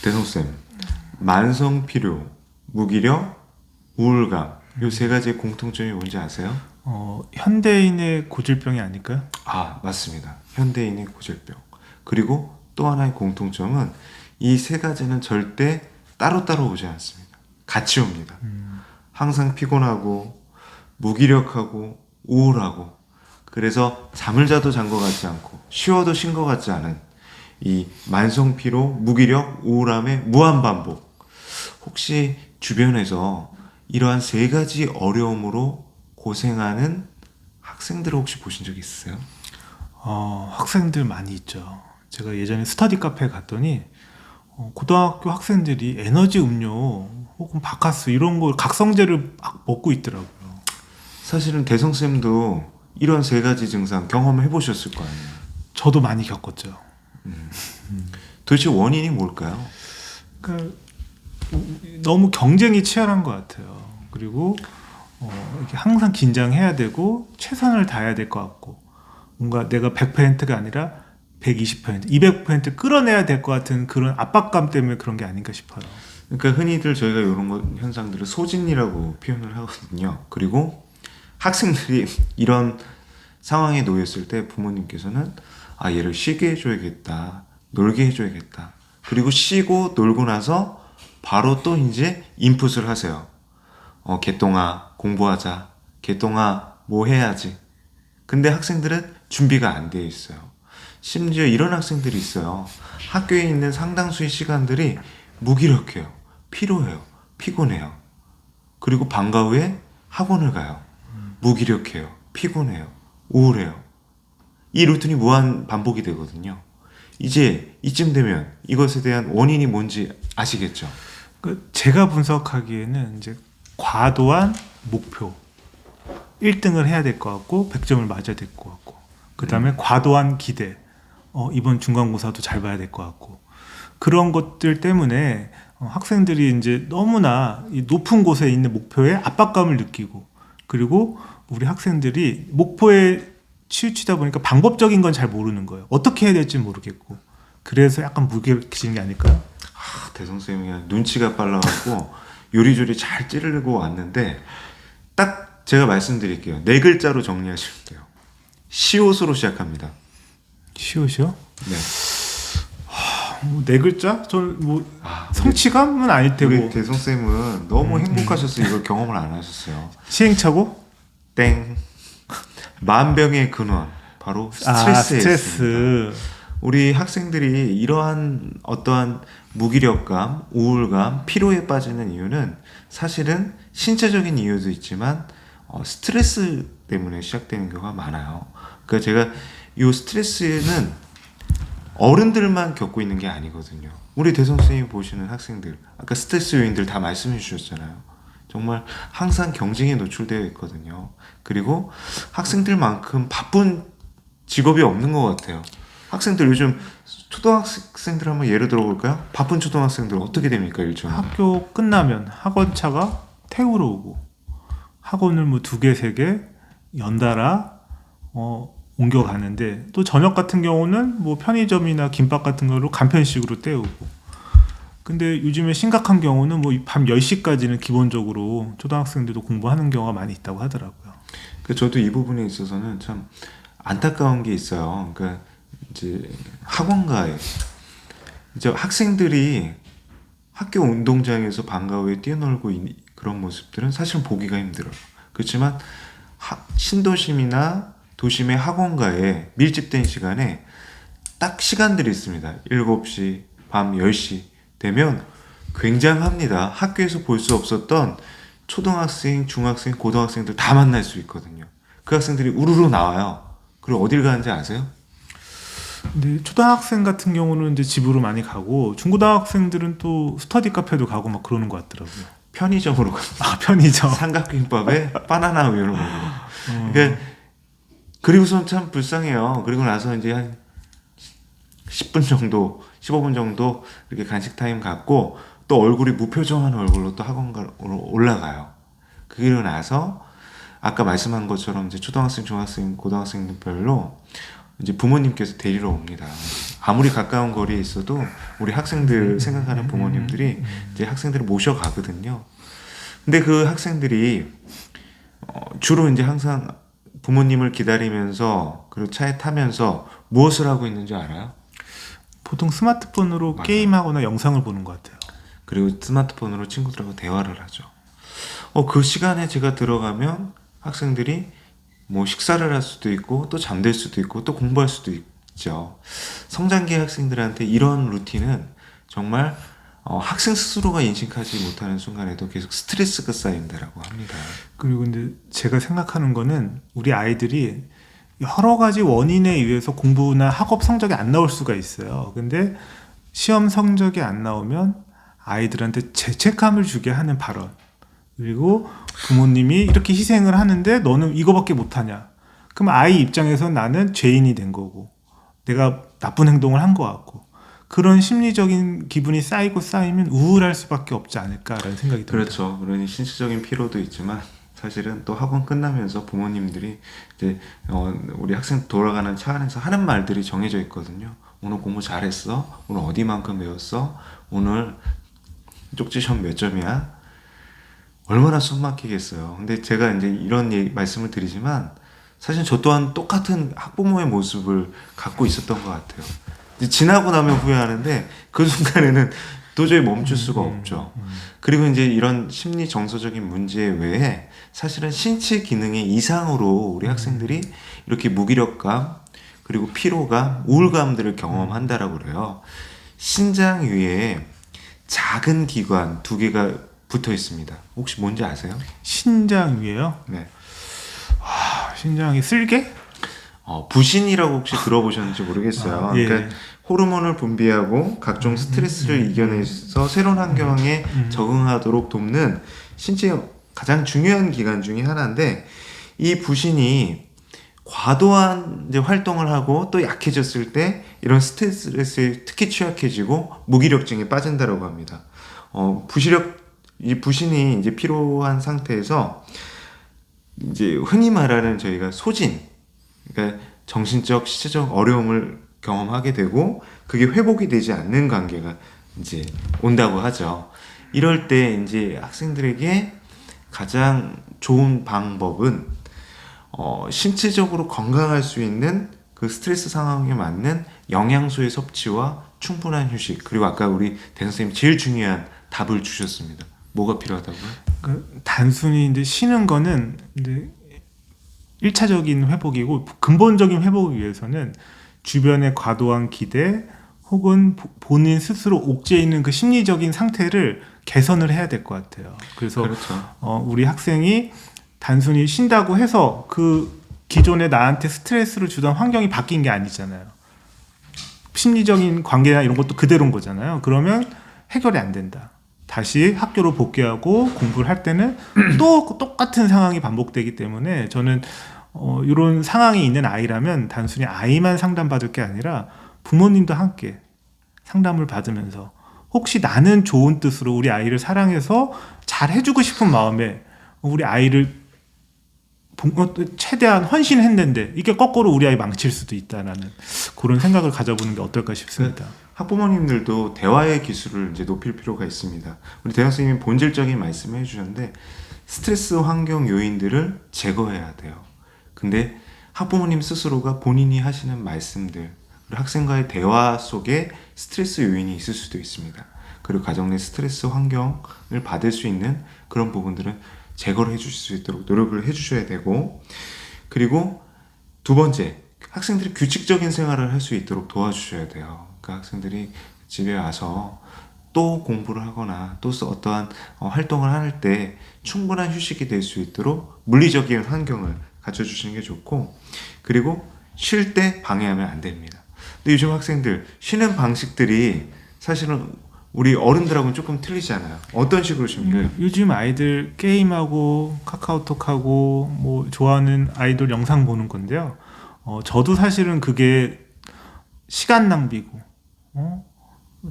대성쌤, 만성 피로, 무기력, 우울감 요 세 가지의 공통점이 뭔지 아세요? 현대인의 고질병이 아닐까요? 아, 맞습니다. 현대인의 고질병. 그리고 또 하나의 공통점은 이 세 가지는 절대 따로따로 오지 않습니다. 같이 옵니다. 항상 피곤하고 무기력하고 우울하고 그래서 잠을 자도 잔 것 같지 않고 쉬어도 쉰 것 같지 않은 이 만성 피로, 무기력, 우울함의 무한 반복. 혹시 주변에서 이러한 세 가지 어려움으로 고생하는 학생들을 혹시 보신 적 있으세요? 학생들 많이 있죠. 제가 예전에 스터디 카페에 갔더니 고등학교 학생들이 에너지 음료 혹은 바카스 이런 걸 각성제를 막 먹고 있더라고요. 사실은 대성쌤도 이런 세 가지 증상 경험해 보셨을 거 아니에요. 저도 많이 겪었죠. 도대체 원인이 뭘까요? 그러니까 너무 경쟁이 치열한 것 같아요. 그리고 이렇게 항상 긴장해야 되고 최선을 다해야 될 것 같고 뭔가 내가 100%가 아니라 120%, 200% 끌어내야 될 것 같은 그런 압박감 때문에 그런 게 아닌가 싶어요. 그러니까 흔히들 저희가 이런 현상들을 소진이라고 표현을 하거든요. 그리고 학생들이 이런 상황에 놓였을 때 부모님께서는 아, 얘를 쉬게 해줘야겠다, 놀게 해줘야겠다. 그리고 쉬고 놀고 나서 바로 또 이제 인풋을 하세요. 개똥아 공부하자. 개똥아 뭐 해야지. 근데 학생들은 준비가 안 돼 있어요. 심지어 이런 학생들이 있어요. 학교에 있는 상당수의 시간들이 무기력해요. 피로해요. 피곤해요. 그리고 방과 후에 학원을 가요. 무기력해요. 피곤해요. 우울해요. 이 루틴이 무한 반복이 되거든요. 이제 이쯤 되면 이것에 대한 원인이 뭔지 아시겠죠? 제가 분석하기에는 이제 과도한 목표 1등을 해야 될 것 같고 100점을 맞아야 될 것 같고 그 다음에 과도한 기대 이번 중간고사도 잘 봐야 될 것 같고 그런 것들 때문에 학생들이 이제 너무나 이 높은 곳에 있는 목표에 압박감을 느끼고 그리고 우리 학생들이 목표에 치우치다 보니까 방법적인 건 잘 모르는 거예요. 어떻게 해야 될지 모르겠고 그래서 약간 무기력해지는 게 아닐까요? 대성쌤이 그냥 눈치가 빨라갖고 요리조리 잘 찌르고 왔는데 딱 제가 말씀드릴게요. 네 글자로 정리하시면 돼요. 시옷으로 시작합니다. 시옷이요? 네. 네 글자? 저는 성취감은 아닐 테고 우리 대성쌤은 너무 행복하셔서 이걸 경험을 안 하셨어요. 시행착오? 땡. 만병의 근원. 바로 스트레스에 있습니다. 스트레스. 우리 학생들이 이러한 어떠한 무기력감, 우울감, 피로에 빠지는 이유는 사실은 신체적인 이유도 있지만 스트레스 때문에 시작되는 경우가 많아요. 그러니까 제가 이 스트레스는 어른들만 겪고 있는 게 아니거든요. 우리 대성 선생님이 보시는 학생들, 아까 스트레스 요인들 다 말씀해 주셨잖아요. 정말 항상 경쟁에 노출되어 있거든요. 그리고 학생들만큼 바쁜 직업이 없는 것 같아요. 학생들 요즘 초등학생들 한번 예를 들어볼까요? 바쁜 초등학생들 어떻게 됩니까, 일정? 학교 끝나면 학원차가 태우러 오고 학원을 뭐 2개, 3개 연달아 옮겨가는데 또 저녁 같은 경우는 뭐 편의점이나 김밥 같은 걸로 간편식으로 때우고 근데 요즘에 심각한 경우는 뭐 밤 10시까지는 기본적으로 초등학생들도 공부하는 경우가 많이 있다고 하더라고요. 저도 이 부분에 있어서는 참 안타까운 게 있어요. 그러니까 이제 학원가에 이제 학생들이 학교 운동장에서 방과 후에 뛰어놀고 그런 모습들은 사실 보기가 힘들어요. 그렇지만 신도심이나 도심의 학원가에 밀집된 시간에 딱 시간들이 있습니다. 7시, 밤 10시 되면 굉장합니다. 학교에서 볼 수 없었던 초등학생, 중학생, 고등학생들 다 만날 수 있거든요. 그 학생들이 우르르 나와요. 그리고 어딜 가는지 아세요? 근데 초등학생 같은 경우는 이제 집으로 많이 가고 중고등학생들은 또 스터디 카페도 가고 막 그러는 것 같더라고요. 편의점으로 갑니다. 편의점. 삼각김밥에 바나나 우유를 먹어요. 그러니까 그리고선 참 불쌍해요. 그리고 나서 이제 한 10분 정도, 15분 정도 이렇게 간식 타임 갖고 또 얼굴이 무표정한 얼굴로 또 학원으로 올라가요. 그리고 나서 아까 말씀한 것처럼 이제 초등학생, 중학생, 고등학생들별로 이제 부모님께서 데리러 옵니다. 아무리 가까운 거리에 있어도 우리 학생들 생각하는 부모님들이 이제 학생들을 모셔가거든요. 근데 그 학생들이 주로 이제 항상 부모님을 기다리면서 그리고 차에 타면서 무엇을 하고 있는지 알아요? 보통 스마트폰으로 맞아요. 게임하거나 영상을 보는 것 같아요. 그리고 스마트폰으로 친구들하고 대화를 하죠. 그 시간에 제가 들어가면 학생들이 뭐 식사를 할 수도 있고 또 잠들 수도 있고 또 공부할 수도 있죠. 성장기 학생들한테 이런 루틴은 정말 학생 스스로가 인식하지 못하는 순간에도 계속 스트레스가 쌓인다라고 합니다. 그리고 근데 제가 생각하는 거는 우리 아이들이 여러 가지 원인에 의해서 공부나 학업 성적이 안 나올 수가 있어요. 근데 시험 성적이 안 나오면 아이들한테 죄책감을 주게 하는 발언, 그리고 부모님이 이렇게 희생을 하는데 너는 이거밖에 못하냐, 그럼 아이 입장에서 나는 죄인이 된 거고 내가 나쁜 행동을 한 것 같고, 그런 심리적인 기분이 쌓이고 쌓이면 우울할 수밖에 없지 않을까라는 생각이 듭니다. 그렇죠. 그러니 신체적인 피로도 있지만 사실은 또 학원 끝나면서 부모님들이 이제 우리 학생 돌아가는 차 안에서 하는 말들이 정해져 있거든요. 오늘 공부 잘했어? 오늘 어디만큼 배웠어? 오늘 쪽지 시험 몇 점이야? 얼마나 숨 막히겠어요. 근데 제가 이제 이런 말씀을 드리지만 사실 저 또한 똑같은 학부모의 모습을 갖고 있었던 것 같아요. 이제 지나고 나면 후회하는데 그 순간에는 도저히 멈출 수가 없죠. 그리고 이제 이런 심리 정서적인 문제 외에 사실은 신체 기능의 이상으로 우리 학생들이 이렇게 무기력감 그리고 피로감, 우울감들을 경험한다라고 그래요. 신장 위에 작은 기관 2개가 붙어 있습니다. 혹시 뭔지 아세요? 신장 위에요? 네. 신장이 쓸개? 부신이라고 혹시 들어보셨는지 모르겠어요. 예. 그러니까 호르몬을 분비하고 각종 스트레스를 이겨내서 새로운 환경에 적응하도록 돕는 신체의 가장 중요한 기관 중에 하나인데, 이 부신이 과도한 이제 활동을 하고 또 약해졌을 때 이런 스트레스에 특히 취약해지고 무기력증에 빠진다라고 합니다. 이 부신이 이제 피로한 상태에서 이제 흔히 말하는 저희가 소진, 그러니까 정신적, 시체적 어려움을 경험하게 되고 그게 회복이 되지 않는 관계가 이제 온다고 하죠. 이럴 때 이제 학생들에게 가장 좋은 방법은 신체적으로 건강할 수 있는 그 스트레스 상황에 맞는 영양소의 섭취와 충분한 휴식, 그리고 아까 우리 대 선생님이 제일 중요한 답을 주셨습니다. 뭐가 필요하다고요? 그러니까 단순히 이제 쉬는 거는 이제 1차적인 회복이고, 근본적인 회복을 위해서는 주변의 과도한 기대 혹은 본인 스스로 옥죄 있는 그 심리적인 상태를 개선을 해야 될 것 같아요. 그래서 그렇죠. 우리 학생이 단순히 쉰다고 해서 그 기존에 나한테 스트레스를 주던 환경이 바뀐 게 아니잖아요. 심리적인 관계나 이런 것도 그대로인 거잖아요. 그러면 해결이 안 된다. 다시 학교로 복귀하고 공부를 할 때는 또 똑같은 상황이 반복되기 때문에 저는 이런 상황이 있는 아이라면 단순히 아이만 상담받을 게 아니라 부모님도 함께 상담을 받으면서 혹시 나는 좋은 뜻으로 우리 아이를 사랑해서 잘 해주고 싶은 마음에 우리 아이를 최대한 헌신했는데 이게 거꾸로 우리 아이 망칠 수도 있다라는 그런 생각을 가져보는 게 어떨까 싶습니다. 학부모님들도 대화의 기술을 이제 높일 필요가 있습니다. 우리 대학 선생님이 본질적인 말씀을 해주셨는데 스트레스 환경 요인들을 제거해야 돼요. 근데 학부모님 스스로가 본인이 하시는 말씀들, 그리고 학생과의 대화 속에 스트레스 요인이 있을 수도 있습니다. 그리고 가정 내 스트레스 환경을 받을 수 있는 그런 부분들은 제거를 해주실 수 있도록 노력을 해주셔야 되고, 그리고 2번째, 학생들이 규칙적인 생활을 할 수 있도록 도와주셔야 돼요. 그러니까 학생들이 집에 와서 또 공부를 하거나 또 어떠한 활동을 할 때 충분한 휴식이 될 수 있도록 물리적인 환경을 갖춰주시는 게 좋고, 그리고 쉴 때 방해하면 안 됩니다. 근데 요즘 학생들 쉬는 방식들이 사실은 우리 어른들하고는 조금 틀리잖아요. 어떤 식으로 쉽니까? 요즘 아이들 게임하고 카카오톡하고 뭐 좋아하는 아이돌 영상 보는 건데요. 저도 사실은 그게 시간 낭비고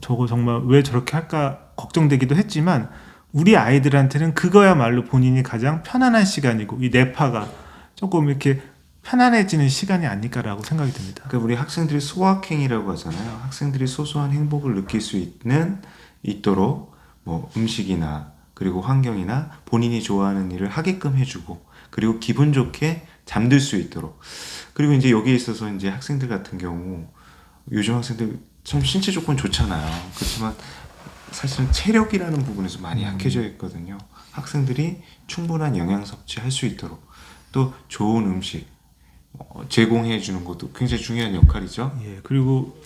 저거 정말 왜 저렇게 할까 걱정되기도 했지만 우리 아이들한테는 그거야말로 본인이 가장 편안한 시간이고 이 뇌파가 조금 이렇게 편안해지는 시간이 아닐까라고 생각이 듭니다. 그러니까 우리 학생들이 소확행이라고 하잖아요. 학생들이 소소한 행복을 느낄 수 있도록 뭐 음식이나 그리고 환경이나 본인이 좋아하는 일을 하게끔 해주고 그리고 기분 좋게 잠들 수 있도록 그리고 이제 여기에 있어서 이제 학생들 같은 경우 요즘 학생들 참 신체 조건 좋잖아요. 그렇지만 사실은 체력이라는 부분에서 많이 약해져 있거든요. 학생들이 충분한 영양 섭취할 수 있도록 또 좋은 음식 제공해 주는 것도 굉장히 중요한 역할이죠. 예, 그리고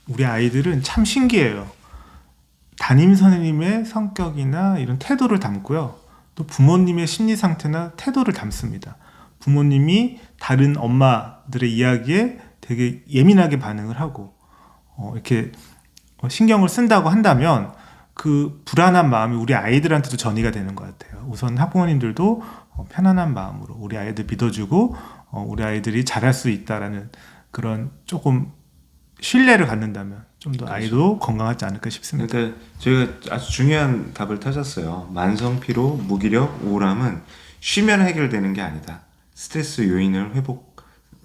우리 아이들은 참 신기해요. 담임 선생님의 성격이나 이런 태도를 담고요. 또 부모님의 심리 상태나 태도를 담습니다. 부모님이 다른 엄마들의 이야기에 되게 예민하게 반응을 하고 이렇게 신경을 쓴다고 한다면 그 불안한 마음이 우리 아이들한테도 전이가 되는 것 같아요. 우선 학부모님들도 편안한 마음으로 우리 아이들 믿어주고 우리 아이들이 잘할 수 있다라는 그런 조금 신뢰를 갖는다면 좀 더 아이도 건강하지 않을까 싶습니다. 그러니까 저희가 아주 중요한 답을 찾았어요. 만성 피로, 무기력, 우울함은 쉬면 해결되는 게 아니다. 스트레스 요인을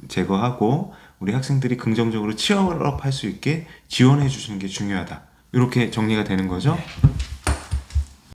제거하고 우리 학생들이 긍정적으로 취업할 수 있게 지원해 주시는 게 중요하다. 이렇게 정리가 되는 거죠. 네.